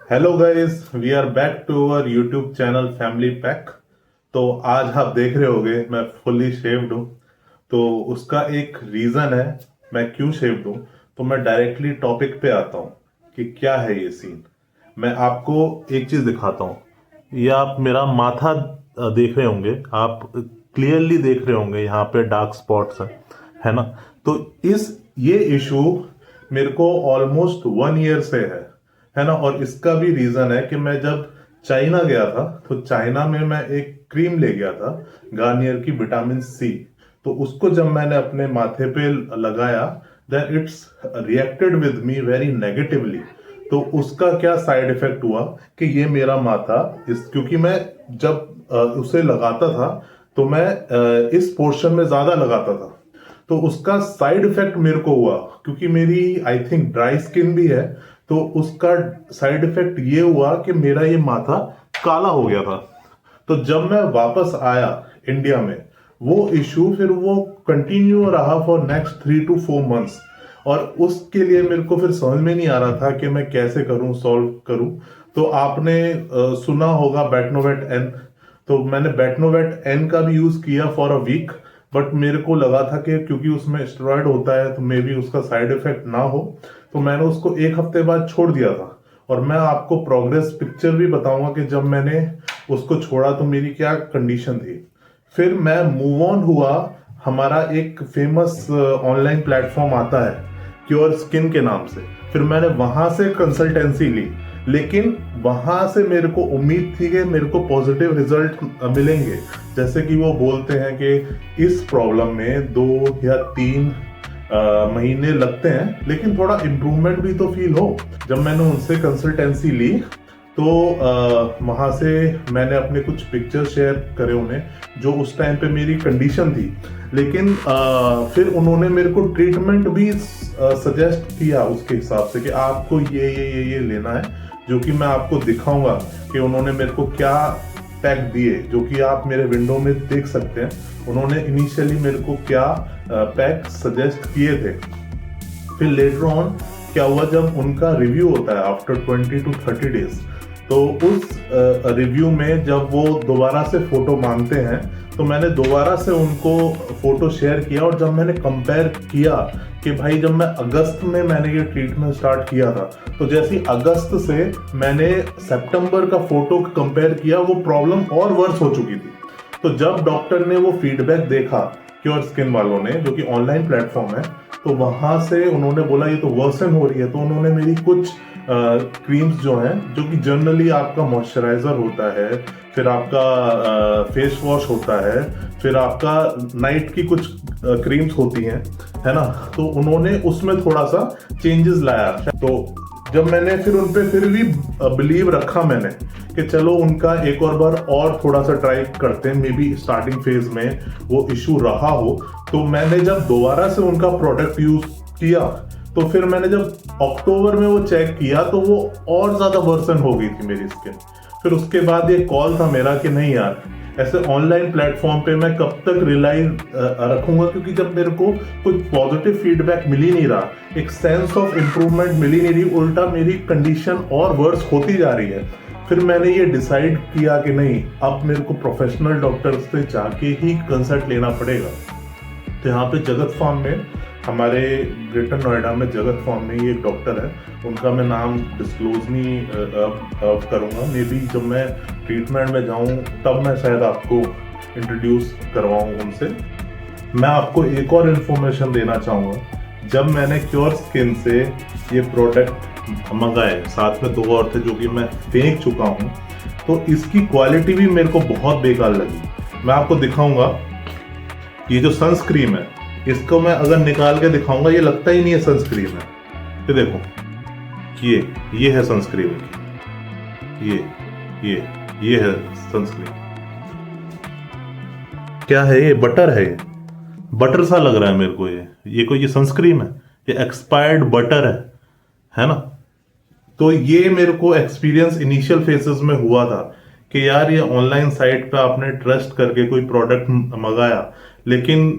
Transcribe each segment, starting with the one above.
Hello guys, we are back to our YouTube channel family pack. तो आज आप देख रहे होगे मैं फुली शेव्ड हूँ। तो उसका एक रीजन है मैं क्यों शेव्ड हूँ। तो मैं डायरेक्टली टॉपिक पे आता हूँ कि क्या है ये सीन। मैं आपको एक चीज दिखाता हूँ। ये आप मेरा माथा देख रहे होंगे, आप क्लियरली देख रहे होंगे, यहाँ पे डार्क स्पॉट्स है ना। तो इस ये इशू मेरे को ऑलमोस्ट 1 ईयर से है ना। और इसका भी रीजन है कि मैं जब चाइना गया था तो चाइना में मैं एक क्रीम ले गया था, गार्नियर की विटामिन सी। तो उसको जब मैंने अपने माथे पे लगाया, then it's reacted with me very negatively. तो उसका क्या साइड इफेक्ट हुआ कि ये मेरा माथा क्योंकि मैं जब उसे लगाता था तो मैं इस पोर्शन में ज्यादा लगाता था। तो उसका साइड इफेक्ट मेरे को हुआ, क्योंकि मेरी आई थिंक ड्राई स्किन भी है। तो उसका साइड इफेक्ट ये हुआ कि मेरा ये माथा काला हो गया था। तो जब मैं वापस आया इंडिया में, वो इशू फिर वो कंटिन्यू रहा फॉर नेक्स्ट 3 to 4 मंथ्स। और उसके लिए मेरे को फिर समझ में नहीं आ रहा था कि मैं कैसे करूं, सॉल्व करूं। तो आपने सुना होगा बेटनोवेट एन। तो मैंने बेटनोवेट एन का भी यूज किया फॉर अ वीक। बट मेरे को लगा था कि क्योंकि उसमें स्टेरॉइड होता है तो मे बी उसका साइड इफेक्ट ना हो। तो मैंने उसको एक हफ्ते बाद छोड़ दिया था। और मैं आपको प्रोग्रेस पिक्चर भी बताऊंगा कि जब मैंने उसको छोड़ा तो मेरी क्या कंडीशन थी। फिर मैं मूव ऑन हुआ। हमारा एक फेमस ऑनलाइन प्लेटफॉर्म आता है क्योर स्किन के नाम से। फिर मैंने वहां से कंसल्टेंसी ली, लेकिन वहां से मेरे को उम्मीद थी कि मेरे को पॉजिटिव रिजल्ट मिलेंगे। जैसे कि वो बोलते हैं कि इस प्रॉब्लम में 2 या 3 महीने लगते हैं, लेकिन थोड़ा इम्प्रूवमेंट भी तो फील हो। जब मैंने उनसे कंसल्टेंसी ली तो वहां से मैंने अपने कुछ पिक्चर शेयर करे उन्हें, जो उस टाइम पे मेरी कंडीशन थी। लेकिन फिर उन्होंने मेरे को ट्रीटमेंट भी सजेस्ट किया उसके हिसाब से कि आपको ये लेना है, जो कि मैं आपको दिखाऊंगा कि उन्होंने मेरे को क्या पैक दिए, जो कि आप मेरे विंडो में देख सकते हैं। उन्होंने इनिशियली मेरे को क्या पैक सजेस्ट किए थे। फिर लेटर ऑन क्या हुआ, जब उनका रिव्यू होता है आफ्टर 20 to 30 डेज, तो उस रिव्यू में जब वो दोबारा से फोटो मांगते हैं तो मैंने दोबारा से उनको फोटो शेयर किया। और जब मैंने कंपेयर किया कि भाई जब मैं अगस्त में मैंने ये ट्रीटमेंट स्टार्ट किया था, तो जैसे अगस्त से मैंने सितंबर का फोटो कंपेयर किया, वो प्रॉब्लम और वर्स हो चुकी थी। तो जब डॉक्टर ने वो फीडबैक देखा क्योर स्किन वालों ने, जो कि ऑनलाइन प्लेटफॉर्म है, तो वहां से उन्होंने बोला ये तो वर्सन हो रही है। तो उन्होंने मेरी कुछ क्रीम्स जो हैं, जो कि जनरली आपका मॉइस्चराइजर होता है, फिर आपका फेस वॉश होता है, फिर आपका नाइट की कुछ क्रीम्स होती हैं, है ना। तो उन्होंने उसमें थोड़ा सा चेंजेस लाया। तो जब मैंने फिर उन पे फिर भी बिलीव रखा मैंने कि चलो उनका एक और बार और थोड़ा सा ट्राई करते हैं, मे बी स्टार्टिंग फेज में वो इशू रहा हो। तो मैंने जब दोबारा से उनका प्रोडक्ट यूज किया, तो फिर मैंने जब अक्टूबर में वो चेक किया तो वो और ज्यादा वर्सन हो गई थी मेरी स्किन। फिर उसके बाद ये कॉल था मेरा कि नहीं यार, ऐसे ऑनलाइन प्लेटफॉर्म पे मैं कब तक रिलाई रखूंगा, क्योंकि जब मेरे को कोई पॉजिटिव फीडबैक मिल ही नहीं रहा, एक सेंस ऑफ इम्प्रूवमेंट मिल ही नहीं रही, उल्टा मेरी कंडीशन और वर्स होती जा रही है। फिर मैंने ये डिसाइड किया कि नहीं, अब मेरे को प्रोफेशनल डॉक्टर से जाके ही कंसल्ट लेना पड़ेगा। तो यहाँ पे जगत फार्म में, हमारे ग्रेटर नोएडा में जगत फार्म में, ये एक डॉक्टर है, उनका मैं नाम डिस्क्लोज नहीं करूँगा। मे बी जब मैं ट्रीटमेंट में जाऊँ तब मैं शायद आपको इंट्रोड्यूस करवाऊँ उनसे। मैं आपको एक और इन्फॉर्मेशन देना चाहूँगा। जब मैंने क्योर स्किन से ये प्रोडक्ट मंगाए, साथ में 2 और थे जो कि मैं फेंक चुका हूँ, तो इसकी क्वालिटी भी मेरे को बहुत बेकार लगी। मैं आपको दिखाऊंगा, ये जो सनस्क्रीन है, इसको मैं अगर निकाल के दिखाऊंगा, ये लगता ही नहीं है सनस्क्रीन है। ये देखो, ये है सनस्क्रीन, ये है सनस्क्रीन। क्या है ये? बटर है। ये बटर सा लग रहा है मेरे को। ये सनस्क्रीन है? ये एक्सपायर्ड बटर है ना। तो ये मेरे को एक्सपीरियंस इनिशियल फेसेस में हुआ था कि यार ये ऑनलाइन साइट पे आपने ट्रस्ट करके कोई प्रोडक्ट मंगाया, लेकिन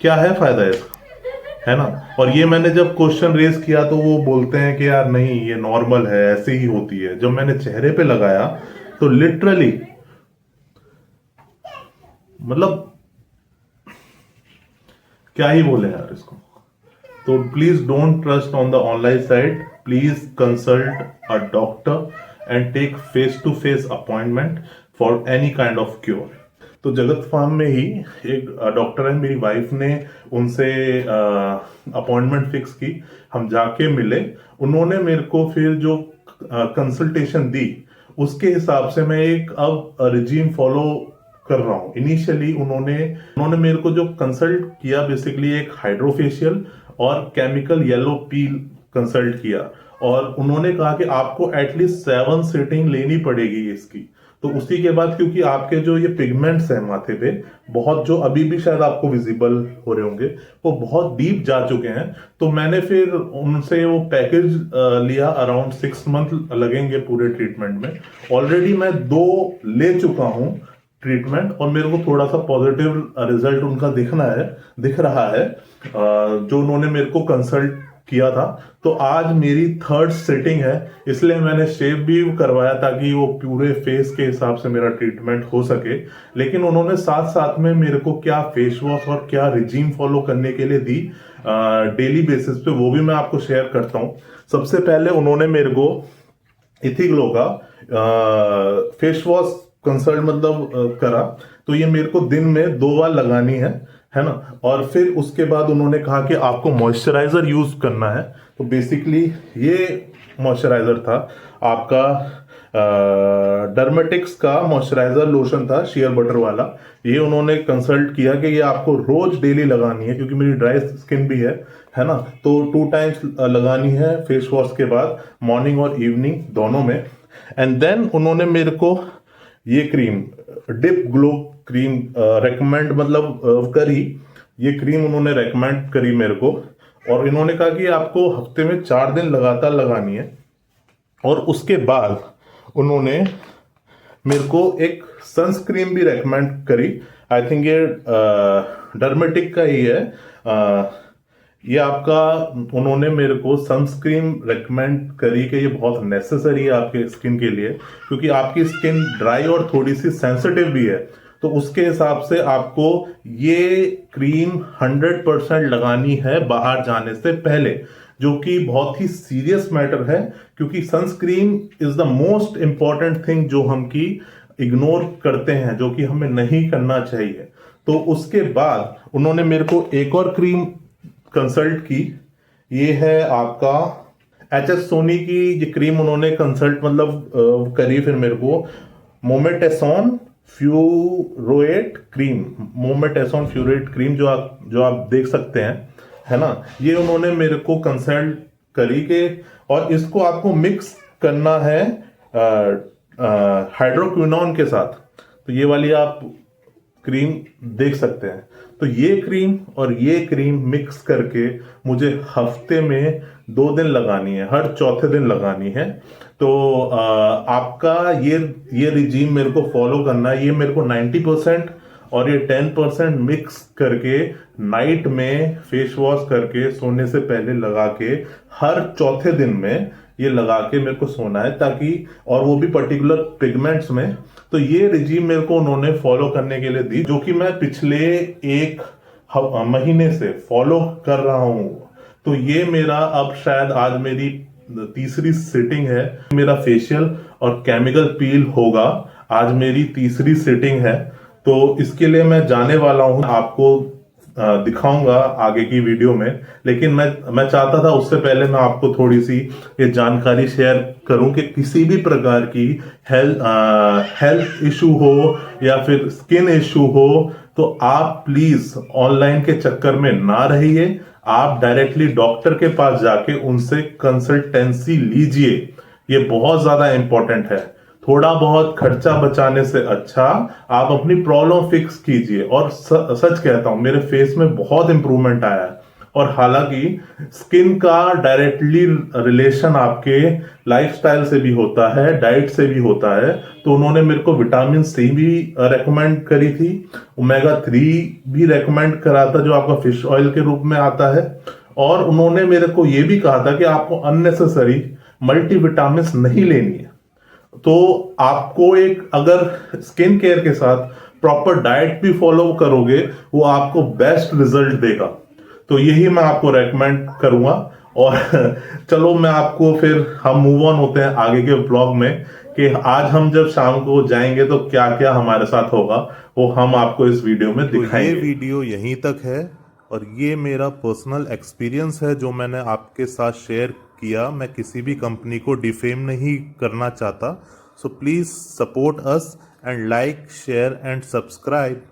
क्या है फायदा इसका। है ना। और ये मैंने जब क्वेश्चन रेज किया तो वो बोलते हैं कि यार नहीं ये नॉर्मल है, ऐसे ही होती है। जब मैंने चेहरे पे लगाया तो लिटरली मतलब क्या ही बोले यार इसको। तो please don't trust on the online site, please consult a doctor and take face to face appointment for any kind of cure. तो जगत फार्म में ही एक डॉक्टर है, मेरी वाइफ ने उनसे अपॉइंटमेंट फिक्स की, हम जाके मिले। उन्होंने मेरे को फिर जो कंसल्टेशन दी उसके हिसाब से मैं एक अब रिजीम फॉलो कर रहा हूँ। इनिशियली उन्होंने उन्होंने मेरे को जो कंसल्ट किया बेसिकली एक हाइड्रोफेशियल और केमिकल येलो पील कंसल्ट किया, और उन्होंने कहा कि आपको एटलीस्ट 7 सीटिंग लेनी पड़ेगी इसकी। तो उसी के बाद क्योंकि आपके जो ये पिगमेंट्स हैं माथे पे बहुत, जो अभी भी शायद आपको विजिबल हो रहे होंगे, वो बहुत डीप जा चुके हैं। तो मैंने फिर उनसे वो पैकेज लिया, अराउंड 6 मंथ लगेंगे पूरे ट्रीटमेंट में। ऑलरेडी मैं 2 ले चुका हूँ ट्रीटमेंट, और मेरे को थोड़ा सा पॉजिटिव रिजल्ट उनका दिख रहा है जो उन्होंने मेरे को कंसल्ट किया था। तो आज मेरी 3rd सिटिंग है, इसलिए मैंने शेव भी करवाया ताकि वो पूरे फेस के हिसाब से मेरा ट्रीटमेंट हो सके। लेकिन उन्होंने साथ साथ में मेरे को क्या फेस वॉश और क्या रिजीम फॉलो करने के लिए दी डेली बेसिस पे, वो भी मैं आपको शेयर करता हूँ। सबसे पहले उन्होंने मेरे को इथिग्लो का फेस वॉश कंसल्ट करा। तो ये मेरे को दिन में 2 बार लगानी है ना। और फिर उसके बाद उन्होंने कहा कि आपको मॉइस्चराइजर यूज करना है। तो बेसिकली ये मॉइस्चराइजर था आपका डर्मेटिक्स का मॉइस्चराइजर लोशन था, शियर बटर वाला। ये उन्होंने कंसल्ट किया कि ये आपको रोज डेली लगानी है, क्योंकि मेरी ड्राई स्किन भी है ना। तो 2 टाइम्स लगानी है फेस वॉश के बाद, मॉर्निंग और इवनिंग दोनों में। एंड देन उन्होंने मेरे को ये cream deep glow cream recommend करी। ये क्रीम उन्होंने रेकमेंड करी मेरे को, और इन्होंने कहा कि आपको हफ्ते में 4 दिन लगातार लगानी है। और उसके बाद उन्होंने मेरे को एक सनस्क्रीन भी रेकमेंड करी। आई थिंक ये डर्मेटिक का ही है। ये आपका उन्होंने मेरे को सनस्क्रीन रेकमेंड करी कि ये बहुत नेसेसरी है आपके स्किन के लिए, क्योंकि आपकी स्किन ड्राई और थोड़ी सी सेंसिटिव भी है। तो उसके हिसाब से आपको ये क्रीम 100% लगानी है बाहर जाने से पहले, जो कि बहुत ही सीरियस मैटर है, क्योंकि sunscreen is the most important thing जो हम की इग्नोर करते हैं, जो कि हमें नहीं करना चाहिए। तो उसके बाद उन्होंने मेरे को एक और क्रीम कंसल्ट की। ये है आपका HS सोनी की ये क्रीम उन्होंने कंसल्ट करी फिर मेरे को, मोमेटेसॉन फ्यूरोएट क्रीम। मोमेटेसॉन फ्यूरोएट क्रीम जो आप देख सकते हैं, है ना। ये उन्होंने मेरे को कंसल्ट करी के, और इसको आपको मिक्स करना है हाइड्रोक्विनोन के साथ। तो ये वाली आप क्रीम देख सकते हैं। तो ये क्रीम और ये क्रीम मिक्स करके मुझे हफ्ते में 2 दिन लगानी है, हर चौथे दिन लगानी है। तो आपका ये रिजीम मेरे को फॉलो करना है। ये मेरे को 90% और ये 10% मिक्स करके नाइट में फेस वॉश करके सोने से पहले लगा के हर चौथे दिन में ये लगा के मेरे को सोना है, ताकि, और वो भी पर्टिकुलर पिगमेंट्स में। तो ये रिजीम मेरे को उन्होंने फॉलो करने के लिए दी, जो कि मैं पिछले 1 महीने से फॉलो कर रहा हूं। तो ये मेरा अब शायद आज मेरी 3री सिटिंग है। मेरा फेशियल और केमिकल पील होगा, आज मेरी 3री सिटिंग है। तो इसके लिए मैं जाने वाला हूं, आपको दिखाऊंगा आगे की वीडियो में। लेकिन मैं चाहता था उससे पहले मैं आपको थोड़ी सी ये जानकारी शेयर करूं कि किसी भी प्रकार की हेल्थ इशू हो या फिर स्किन इशू हो, तो आप प्लीज ऑनलाइन के चक्कर में ना रहिए। आप डायरेक्टली डॉक्टर के पास जाके उनसे कंसल्टेंसी लीजिए। ये बहुत ज्यादा इंपॉर्टेंट है। थोड़ा बहुत खर्चा बचाने से अच्छा आप अपनी प्रॉब्लम फिक्स कीजिए। और सच कहता हूं, मेरे फेस में बहुत इंप्रूवमेंट आया है। और हालांकि स्किन का डायरेक्टली रिलेशन आपके लाइफस्टाइल से भी होता है, डाइट से भी होता है। तो उन्होंने मेरे को विटामिन सी भी रेकमेंड करी थी, ओमेगा 3 भी रेकमेंड करा था जो आपका फिश ऑयल के रूप में आता है। और उन्होंने मेरे को ये भी कहा था कि आपको अननेसेसरी मल्टीविटामिन्स नहीं लेनी है। तो आपको एक अगर स्किन केयर के साथ प्रॉपर डाइट भी फॉलो करोगे, वो आपको बेस्ट रिजल्ट देगा। तो यही मैं आपको रेकमेंड करूंगा। और चलो मैं आपको फिर हम मूव ऑन होते हैं आगे के ब्लॉग में, कि आज हम जब शाम को जाएंगे तो क्या क्या हमारे साथ होगा वो हम आपको इस वीडियो में दिखाएंगे। ये वीडियो यहीं तक है और ये मेरा पर्सनल एक्सपीरियंस है जो मैंने आपके साथ शेयर किया। मैं किसी भी कंपनी को डिफेम नहीं करना चाहता। So please support us and like, share and subscribe.